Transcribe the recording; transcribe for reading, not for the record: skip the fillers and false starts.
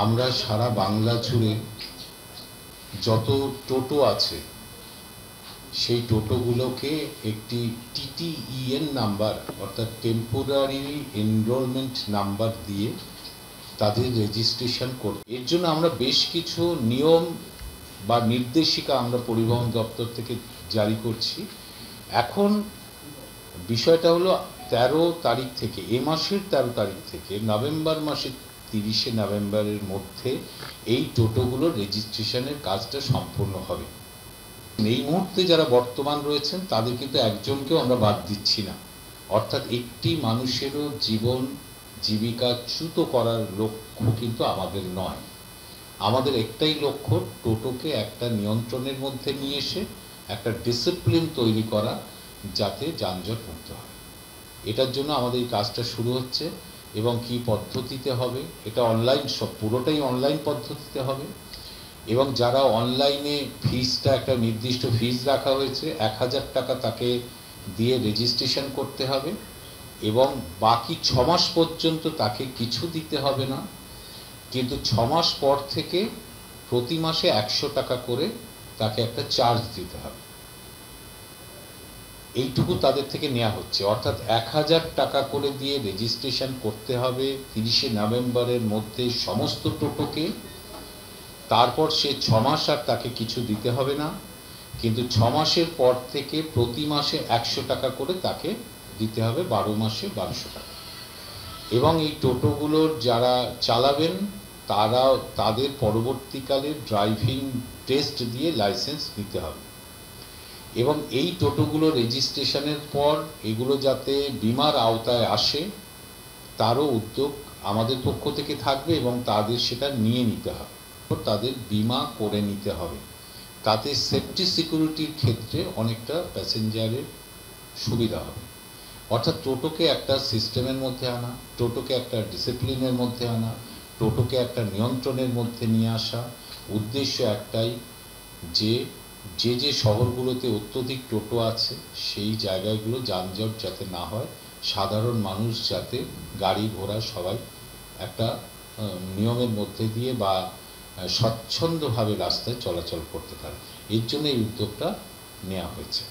আমরা সারা বাংলা জুড়ে যত টোটো আছে সেই টোটোগুলোকে একটি TTEN নাম্বার অর্থাৎ টেম্পোরারি এনরোলমেন্ট নাম্বার দিয়ে তাদের রেজিস্ট্রেশন করতে, এর জন্য আমরা বেশ কিছু নিয়ম বা নির্দেশিকা আমরা পরিবহন দপ্তর থেকে জারি করছি। এখন বিষয়টা হলো 13 তারিখ থেকে, এ মাসের 13 তারিখ থেকে নভেম্বর মাসের 30শে নভেম্বরের মধ্যে এই টোটোগুলোর রেজিস্ট্রেশনের কাজটা সম্পূর্ণ হবে। এই মুহূর্তে যারা বর্তমান রয়েছেন তাদের কিন্তু একজনকেও আমরা বাদ দিচ্ছি না, অর্থাৎ একটি মানুষেরও জীবন জীবিকা চ্যুত করার লক্ষ্য কিন্তু আমাদের নয়। আমাদের একটাই লক্ষ্য, টোটোকে একটা নিয়ন্ত্রণের মধ্যে নিয়ে এসে একটা ডিসিপ্লিন তৈরি করা, যাতে যানজট মুক্ত হয়। এটার জন্য আমাদের এই কাজটা শুরু হচ্ছে। এবং কি পদ্ধতিতে হবে, এটা অনলাইন, সব পুরোটাই অনলাইন পদ্ধতিতে হবে। এবং যারা অনলাইনে ফিজটা, একটা নির্দিষ্ট ফিজ রাখা হয়েছে, 1000 টাকা তাকে দিয়ে রেজিস্ট্রেশন করতে হবে এবং বাকি 6 মাস পর্যন্ত তাকে কিছু দিতে হবে না, কিন্তু 6 মাস পর থেকে প্রতি মাসে 100 টাকা করে তাকে একটা চার্জ দিতে হবে। এইটুকু তাদের থেকে নেওয়া হচ্ছে, অর্থাৎ 1000 টাকা করে দিয়ে রেজিস্ট্রেশন করতে হবে 30শে নভেম্বরের মধ্যে সমস্ত টোটোকে। তারপর সে 6 মাস আর তাকে কিছু দিতে হবে না, কিন্তু 6 মাসের পর থেকে প্রতি মাসে 100 টাকা করে তাকে দিতে হবে, 12 মাসে 1200 টাকা। এবং এই টোটোগুলোর যারা চালাবেন তাদের পরবর্তীকালে ড্রাইভিং টেস্ট দিয়ে লাইসেন্স নিতে হবে। এবং এই টোটোগুলো রেজিস্ট্রেশনের পর এগুলো যাতে বিমার আওতায় আসে তারও উদ্যোগ আমাদের পক্ষ থেকে থাকবে এবং তাদের সেটা নিয়ে নিতে হবে, তাদের বিমা করে নিতে হবে। তাতে সেফটি সিকিউরিটির ক্ষেত্রে অনেকটা প্যাসেঞ্জারের সুবিধা হবে। অর্থাৎ টোটোকে একটা সিস্টেমের মধ্যে আনা, টোটোকে একটা ডিসিপ্লিনের মধ্যে আনা, টোটোকে একটা নিয়ন্ত্রণের মধ্যে নিয়ে আসা। উদ্দেশ্য একটাই, যে যে শহরগুলোতে অত্যধিক টোটো আছে সেই জায়গাগুলো যানজট যাতে না হয়, সাধারণ মানুষ যাতে গাড়ি ঘোড়া সবাই একটা নিয়মের মধ্যে দিয়ে বা স্বচ্ছন্দভাবে রাস্তায় চলাচল করতে পারে, এর জন্য এই উদ্যোগটা নেওয়া হয়েছে।